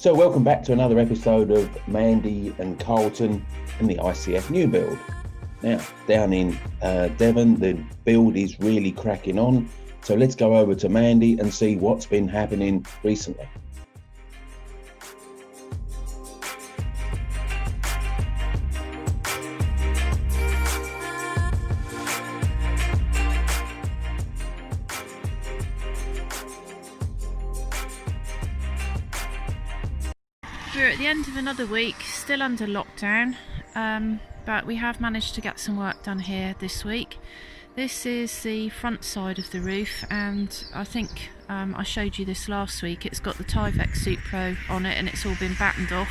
So welcome back to another episode of Mandy and Carlton and the I.C.F new build. Now, down in Devon, the build is really cracking on. So let's go over to Mandy and see what's been happening recently. We're at the end of another week, still under lockdown, but we have managed to get some work done here this week. This is the front side of the roof, and I think I showed you this last week. It's got the Tyvek Supro on it and it's all been battened off,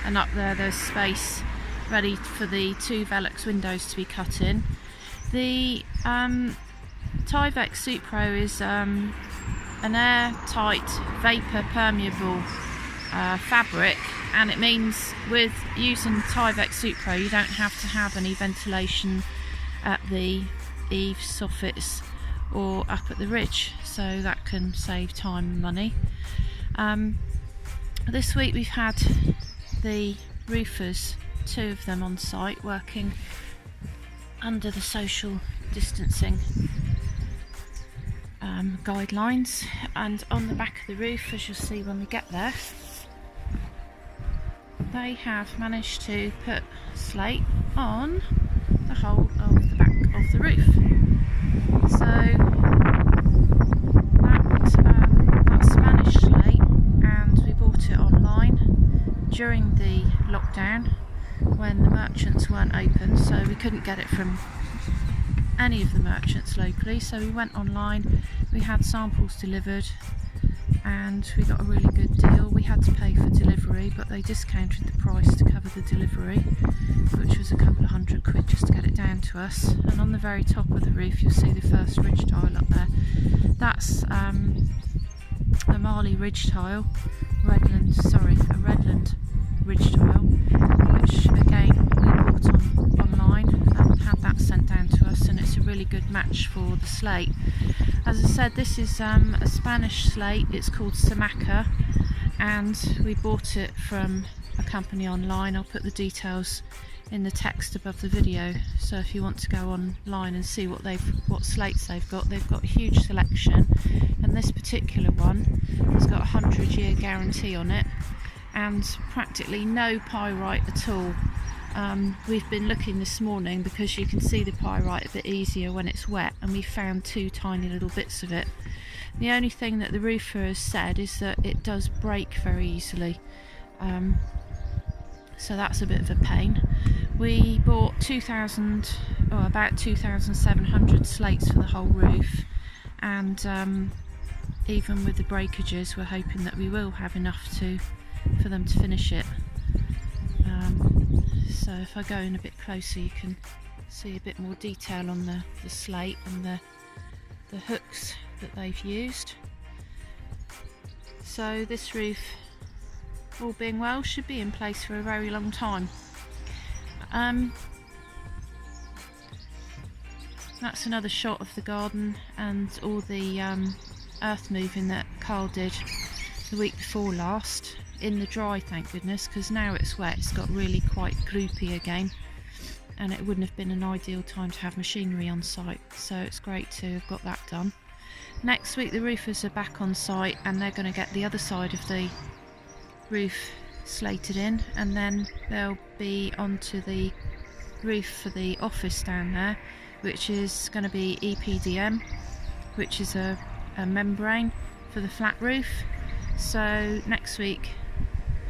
and up there's space ready for the two Velux windows to be cut in. The Tyvek Supro is an airtight vapour permeable fabric, and it means with using Tyvek Supro you don't have to have any ventilation at the eaves, soffits or up at the ridge, so that can save time and money. This week we've had the roofers, two of them on site, working under the social distancing guidelines, and on the back of the roof, as you'll see when we get there, they have managed to put slate on the whole of the back of the roof. So that's Spanish slate, and we bought it online during the lockdown when the merchants weren't open, so we couldn't get it from any of the merchants locally, so we went online, we had samples delivered, and we got a really good deal. We had to pay for delivery, but they discounted the price to cover the delivery, which was a couple of £100 just to get it down to us. And on the very top of the roof you'll see the first ridge tile up there. That's a Marley ridge tile, a Redland ridge tile, which again we bought online and had that sent down to us, and it's a really good match for the slate. As I said, this is a Spanish slate, it's called Samaca, and we bought it from a company online. I'll put the details in the text above the video, so if you want to go online and see what slates they've got a huge selection, and this particular one has got a 100-year guarantee on it and practically no pyrite at all. We've been looking this morning because you can see the pyrite a bit easier when it's wet, and we found two tiny little bits of it. The only thing that the roofer has said is that it does break very easily, so that's a bit of a pain. We bought about 2,700 slates for the whole roof, and even with the breakages we're hoping that we will have enough for them to finish it. So if I go in a bit closer you can see a bit more detail on the slate and the hooks that they've used. So this roof, all being well, should be in place for a very long time. That's another shot of the garden and all the earth moving that Carl did the week before last. In the dry, thank goodness, because now it's wet it's got really quite gloopy again, and it wouldn't have been an ideal time to have machinery on site, so it's great to have got that done. Next week the roofers are back on site and they're going to get the other side of the roof slated in, and then they'll be onto the roof for the office down there, which is going to be EPDM, which is a membrane for the flat roof. So next week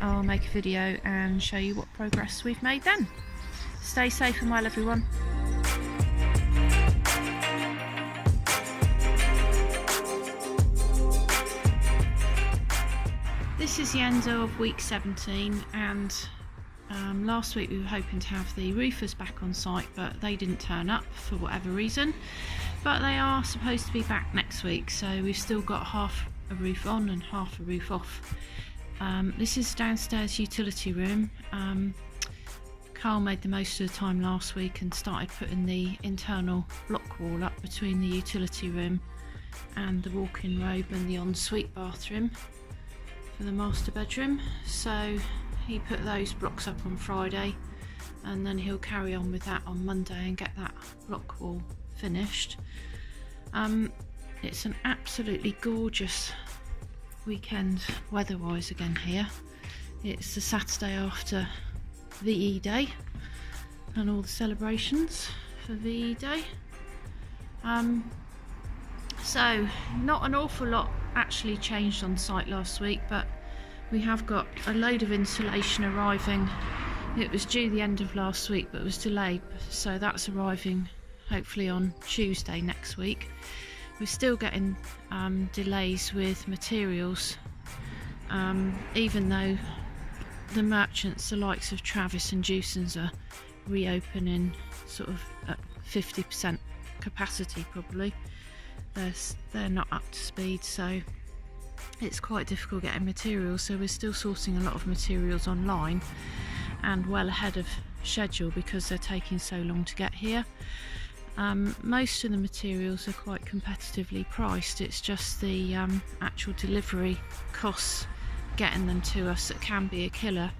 I'll make a video and show you what progress we've made then. Stay safe and well, everyone. This is the end of week 17, and last week we were hoping to have the roofers back on site, but they didn't turn up for whatever reason, but they are supposed to be back next week, so we've still got half a roof on and half a roof off. This is downstairs utility room. Carl made the most of the time last week and started putting the internal block wall up between the utility room and the walk-in robe and the ensuite bathroom for the master bedroom, so he put those blocks up on Friday, and then he'll carry on with that on Monday and get that block wall finished. It's an absolutely gorgeous weekend weather-wise again here. It's the Saturday after VE Day and all the celebrations for VE Day. So not an awful lot actually changed on site last week, but we have got a load of insulation arriving. It was due the end of last week but was delayed, so that's arriving hopefully on Tuesday next week. We're still getting delays with materials, even though the merchants, the likes of Travis and Jewson's, are reopening sort of at 50% capacity probably. They're not up to speed, so it's quite difficult getting materials, so we're still sourcing a lot of materials online and well ahead of schedule because they're taking so long to get here. Most of the materials are quite competitively priced. It's just the actual delivery costs getting them to us that can be a killer,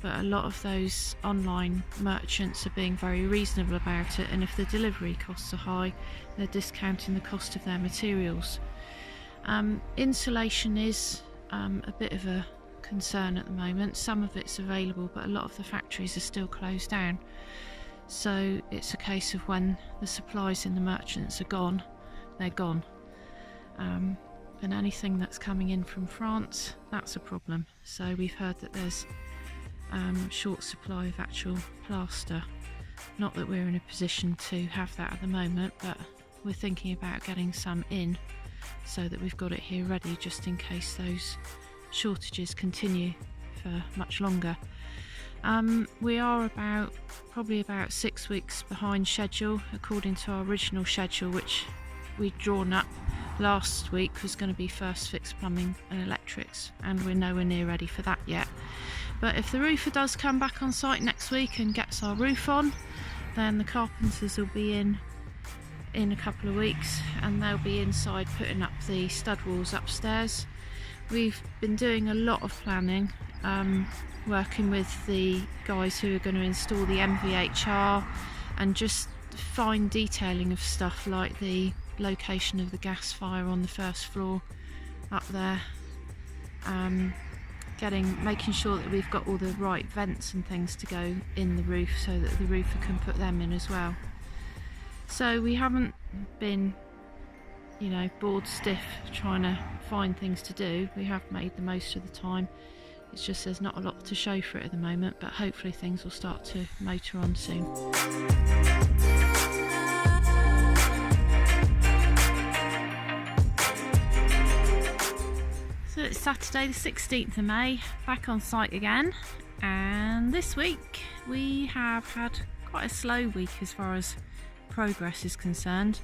but a lot of those online merchants are being very reasonable about it, and if the delivery costs are high, they're discounting the cost of their materials. Insulation is a bit of a concern at the moment. Some of it's available, but a lot of the factories are still closed down, so it's a case of when the supplies in the merchants are gone, they're gone. And anything that's coming in from France, that's a problem. So we've heard that there's short supply of actual plaster. Not that we're in a position to have that at the moment, but we're thinking about getting some in so that we've got it here ready just in case those shortages continue for much longer. We are probably about 6 weeks behind schedule according to our original schedule, which we'd drawn up last week was going to be first fix plumbing and electrics, and we're nowhere near ready for that yet. But if the roofer does come back on site next week and gets our roof on, then the carpenters will be in a couple of weeks, and they'll be inside putting up the stud walls upstairs. We've been doing a lot of planning, working with the guys who are going to install the MVHR and just fine detailing of stuff like the location of the gas fire on the first floor up there, making sure that we've got all the right vents and things to go in the roof so that the roofer can put them in as well. So we haven't been, bored stiff trying to find things to do. We have made the most of the time. It's just there's not a lot to show for it at the moment, but hopefully things will start to motor on soon. So it's Saturday the 16th of May, back on site again, and this week we have had quite a slow week as far as progress is concerned.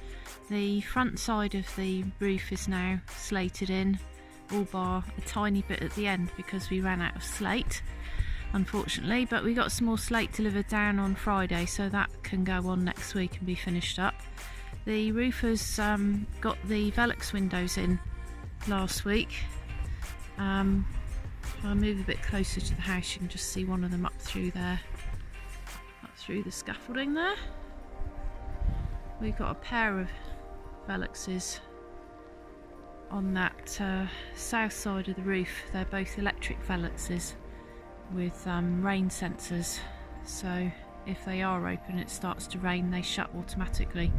The front side of the roof is now slated in, all bar a tiny bit at the end because we ran out of slate, unfortunately, but we got some more slate delivered down on Friday, so that can go on next week and be finished up. The roofers got the Velux windows in last week. If I move a bit closer to the house, you can just see one of them up through there, up through the scaffolding there. We've got a pair of Veluxes on that south side of the roof. They're both electric Veluxes with rain sensors, so if they are open, it starts to rain, they shut automatically.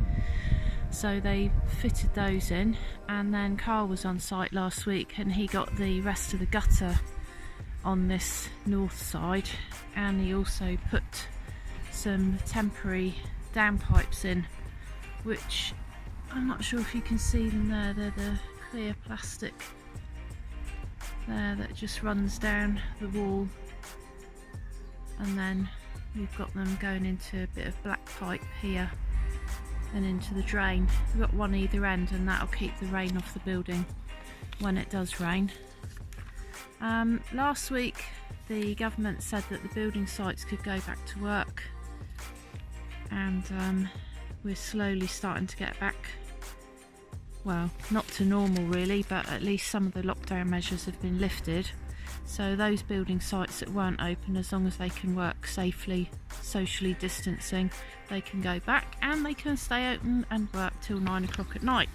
So they fitted those in, and then Carl was on site last week and he got the rest of the gutter on this north side, and he also put some temporary downpipes in, which I'm not sure if you can see them there. They're the clear plastic there that just runs down the wall, and then we've got them going into a bit of black pipe here and into the drain. We've got one either end, and that'll keep the rain off the building when it does rain. Last week the government said that the building sites could go back to work, and we're slowly starting to get back well, not to normal really, but at least some of the lockdown measures have been lifted. So those building sites that weren't open, as long as they can work safely, socially distancing, they can go back and they can stay open and work till 9 o'clock at night.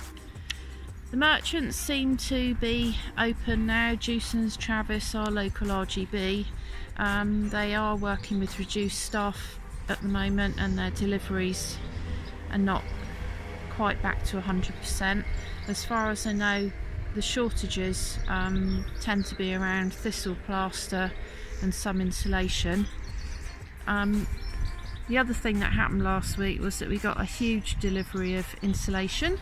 The merchants seem to be open now. Jewson's, Travis, our local RGB, they are working with reduced staff at the moment, and their deliveries are not quite back to 100%. As far as I know, the shortages tend to be around thistle plaster and some insulation. The other thing that happened last week was that we got a huge delivery of insulation.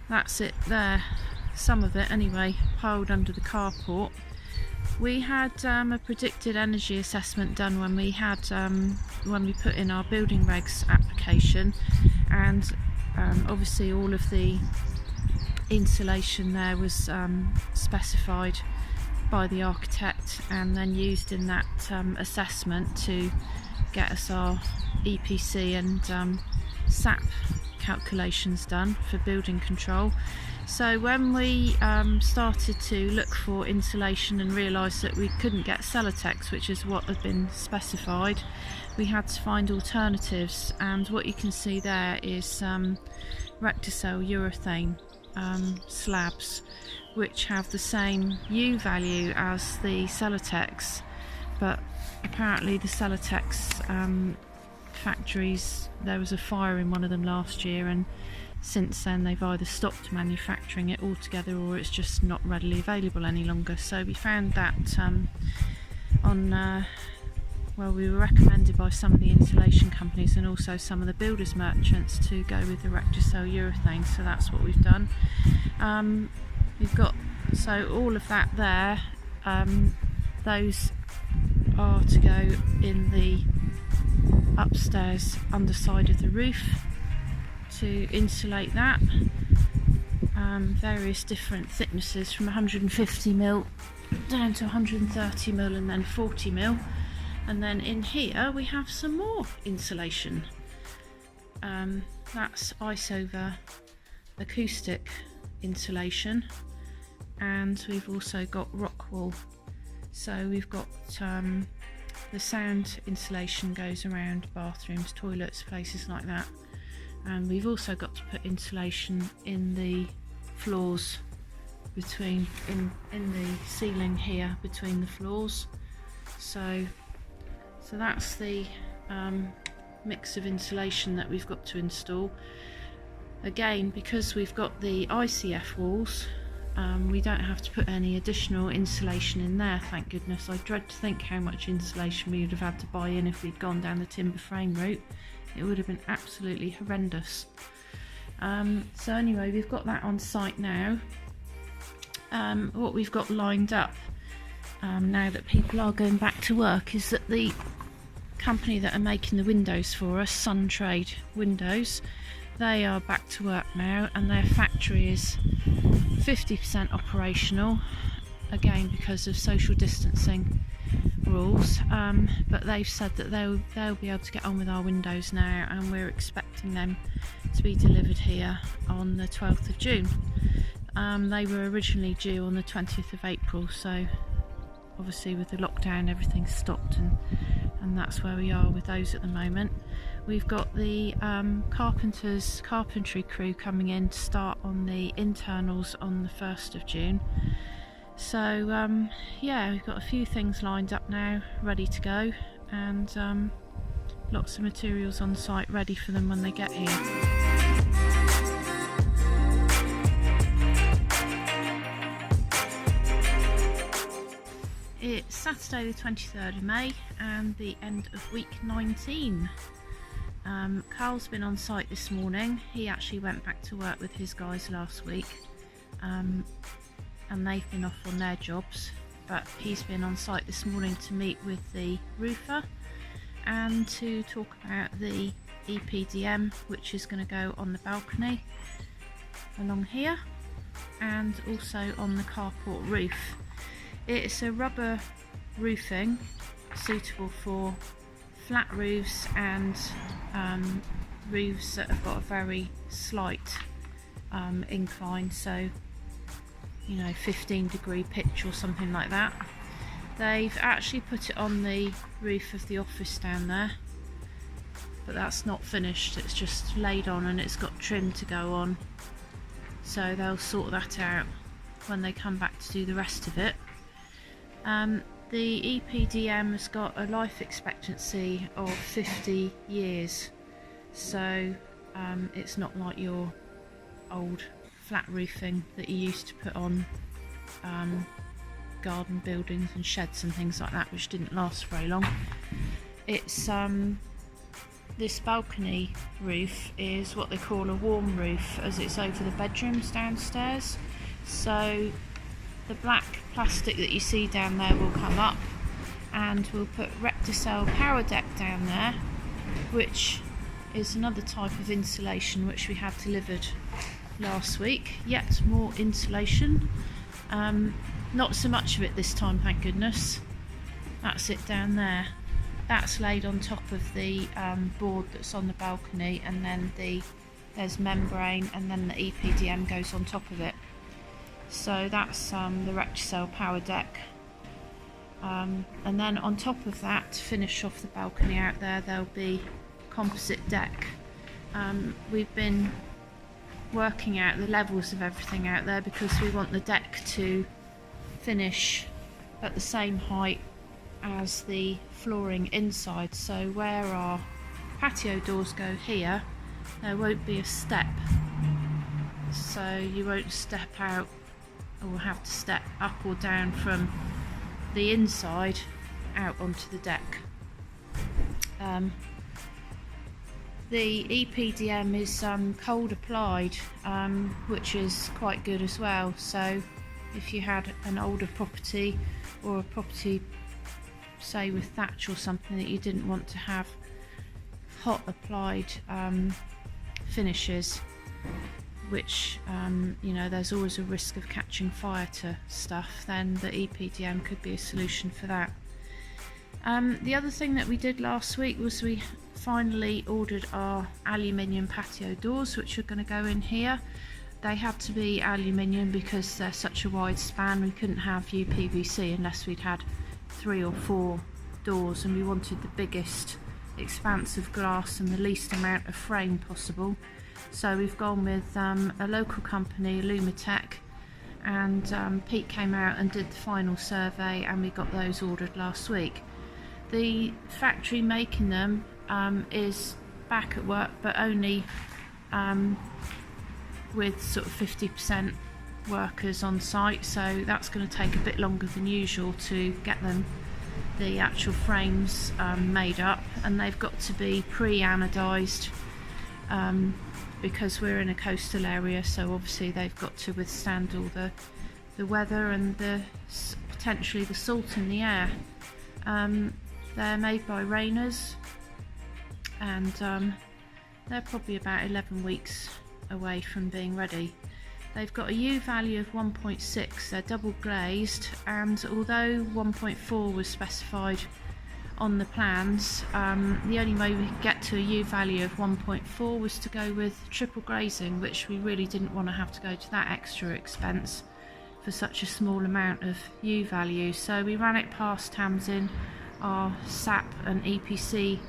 That's it there, some of it anyway, piled under the carport. We had a predicted energy assessment done when we put in our building regs application, and obviously all of the insulation there was specified by the architect and then used in that assessment to get us our EPC and SAP calculations done for building control. So when we started to look for insulation and realised that we couldn't get Celotex, which is what had been specified, we had to find alternatives, and what you can see there is Recticel urethane slabs, which have the same U value as the Celotex, but apparently the Celotex factories, there was a fire in one of them last year, and since then they've either stopped manufacturing it altogether or it's just not readily available any longer. So we found that we were recommended by some of the insulation companies and also some of the builders merchants to go with the Recticel urethane, so that's what we've done. We've got, so all of that there, those are to go in the upstairs underside of the roof to insulate that. Various different thicknesses from 150mm down to 130mm and then 40mm, and then in here we have some more insulation. That's I.C.F acoustic insulation, and we've also got rock wool. So we've got the sound insulation goes around bathrooms, toilets, places like that, and we've also got to put insulation in the floors between in the ceiling here between the floors. So that's the mix of insulation that we've got to install. Again, because we've got the I.C.F walls, we don't have to put any additional insulation in there, thank goodness. I dread to think how much insulation we would have had to buy in if we'd gone down the timber frame route. It would have been absolutely horrendous. So anyway, we've got that on site now. What we've got lined up now that people are going back to work is that the company that are making the windows for us, Sun Trade Windows, they are back to work now, and their factory is 50% operational, again because of social distancing rules, but they've said that they'll be able to get on with our windows now, and we're expecting them to be delivered here on the 12th of June. They were originally due on the 20th of April, so obviously with the lockdown everything's stopped, and that's where we are with those at the moment. We've got the carpentry crew coming in to start on the internals on the 1st of June. So yeah, we've got a few things lined up now, ready to go, and lots of materials on site ready for them when they get here. It's Saturday the 23rd of May and the end of week 19. Carl's been on site this morning. He actually went back to work with his guys last week, and they've been off on their jobs, but he's been on site this morning to meet with the roofer and to talk about the EPDM, which is going to go on the balcony along here and also on the carport roof. It's a rubber roofing suitable for flat roofs and roofs that have got a very slight incline, so 15-degree pitch or something like that. They've actually put it on the roof of the office down there, but that's not finished. It's just laid on and it's got trim to go on, so they'll sort that out when they come back to do the rest of it. The EPDM has got a life expectancy of 50 years, so it's not like your old flat roofing that you used to put on garden buildings and sheds and things like that, which didn't last very long. It's this balcony roof is what they call a warm roof, as it's over the bedrooms downstairs, so the black plastic that you see down there will come up, and we'll put Recticel power deck down there, which is another type of insulation which we had delivered last week. Yet more insulation, not so much of it this time, thank goodness. That's it down there. That's laid on top of the board that's on the balcony, and then there's membrane, and then the EPDM goes on top of it. So that's the Recticel power deck, and then on top of that, to finish off the balcony out there, there'll be composite deck. We've been working out the levels of everything out there because we want the deck to finish at the same height as the flooring inside, so where our patio doors go here, there won't be a step, so you won't step out or have to step up or down from the inside out onto the deck. The EPDM is cold applied, which is quite good as well, so if you had an older property, or a property say with thatch or something, that you didn't want to have hot applied finishes, which there's always a risk of catching fire to stuff, then the EPDM could be a solution for that. The other thing that we did last week was we finally ordered our aluminium patio doors, which are going to go in here. They had to be aluminium because they're such a wide span. We couldn't have UPVC unless we'd had 3 or 4 doors, and we wanted the biggest expanse of glass and the least amount of frame possible. So we've gone with a local company, Lumitech, and Pete came out and did the final survey, and we got those ordered last week. The factory making them is back at work, but only with sort of 50% workers on site, so that's going to take a bit longer than usual to get them, the actual frames made up, and they've got to be pre-anodised because we're in a coastal area, so obviously they've got to withstand all the weather and potentially the salt in the air. They're made by Rainers, and they're probably about 11 weeks away from being ready. They've got a U value of 1.6, they're double glazed, and although 1.4 was specified on the plans, the only way we could get to a U value of 1.4 was to go with triple glazing, which we really didn't want to have to go to that extra expense for such a small amount of U value. So we ran it past Tamsin, our SAP and EPC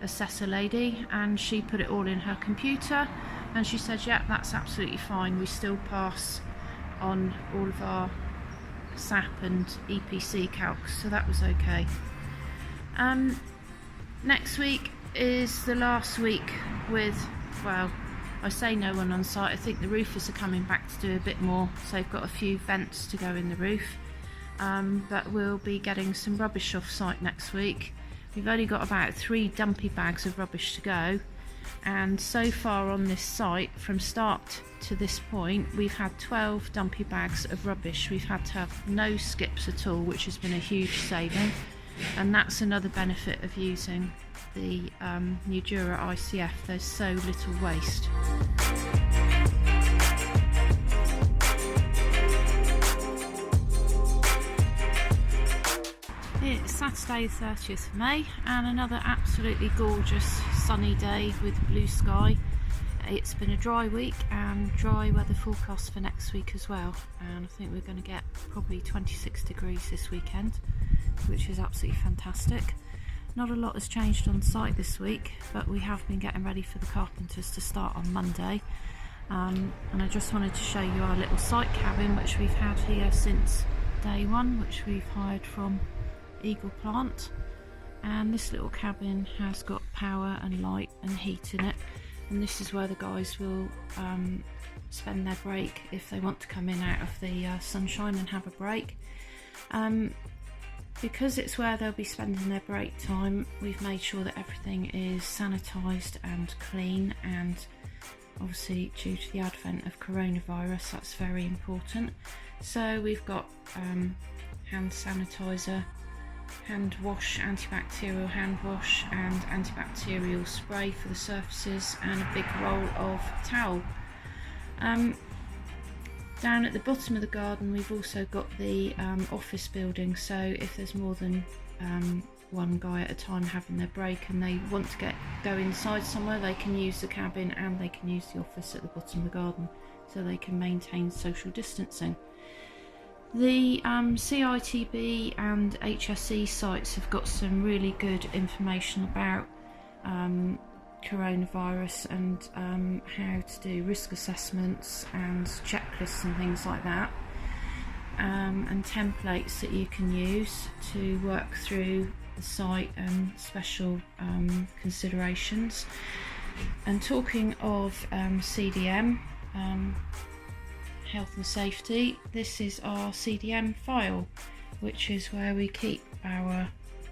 assessor lady, and she put it all in her computer, and she said, yeah, that's absolutely fine, we still pass on all of our SAP and EPC calcs, so that was okay. Next week is the last week with, well, I say no one on site, I think the roofers are coming back to do a bit more, so they've got a few vents to go in the roof, but we'll be getting some rubbish off site next week. We've only got about 3 dumpy bags of rubbish to go, and so far on this site, from start to this point, we've had 12 dumpy bags of rubbish. We've had to have no skips at all, which has been a huge saving, and that's another benefit of using the Nudura I.C.F. There's so little waste. It's Saturday the 30th of May, and another absolutely gorgeous sunny day with blue sky. it's been a dry week and dry weather forecast for next week as well, and I think we're going to get probably 26 degrees this weekend, which is absolutely fantastic. Not a lot has changed on site this week, but we have been getting ready for the carpenters to start on Monday. And I just wanted to show you our little site cabin, which we've had here since day one, which we've hired from Eagle Plant. And this little cabin has got power and light and heat in it, and this is where the guys will spend their break if they want to come in out of the sunshine and have a break. Because it's where they'll be spending their break time, we've made sure that everything is sanitised and clean, and obviously due to the advent of coronavirus, that's very important. So we've got hand sanitizer, hand wash, antibacterial hand wash and antibacterial spray for the surfaces, and a big roll of towel. Down at the bottom of the garden we've also got the office building, so if there's more than one guy at a time having their break and they want to go inside somewhere, they can use the cabin and they can use the office at the bottom of the garden, so they can maintain social distancing. The CITB and HSE sites have got some really good information about coronavirus and how to do risk assessments and checklists and things like that, and templates that you can use to work through the site and special considerations. And talking of CDM, health and safety, this is our CDM file, which is where we keep our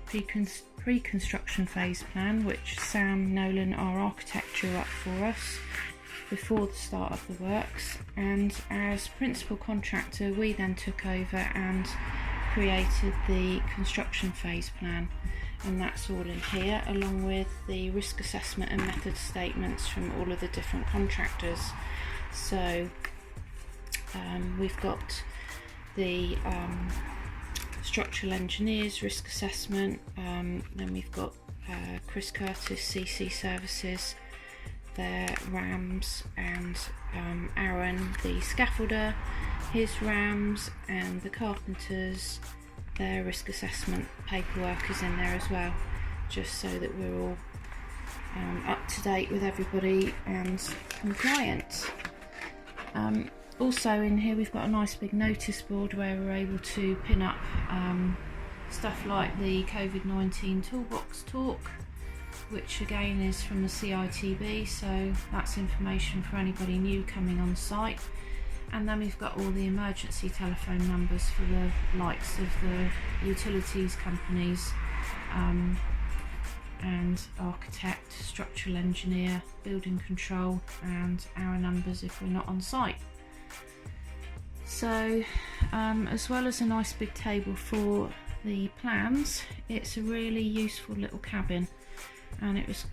pre-construction phase plan, which Sam Nolan, our architect, drew up for us before the start of the works, and as principal contractor we then took over and created the construction phase plan, and that's all in here, along with the risk assessment and method statements from all of the different contractors. So we've got the structural engineers risk assessment, then we've got Chris Curtis CC Services, their RAMs, and Aaron the scaffolder, his RAMs, and the carpenters, their risk assessment paperwork is in there as well, just so that we're all up to date with everybody and compliant. Also in here we've got a nice big notice board where we're able to pin up stuff like the COVID-19 toolbox talk, which again is from the CITB, so that's information for anybody new coming on site. And then we've got all the emergency telephone numbers for the likes of the utilities companies, and architect, structural engineer, building control, and our numbers if we're not on site. So as well as a nice big table for the plans, it's a really useful little cabin, and it was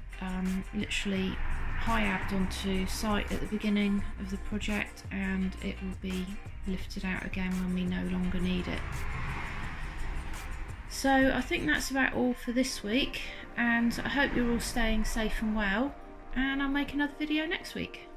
literally high-abbed onto site at the beginning of the project, and it will be lifted out again when we no longer need it. So I think that's about all for this week, and I hope you're all staying safe and well, and I'll make another video next week.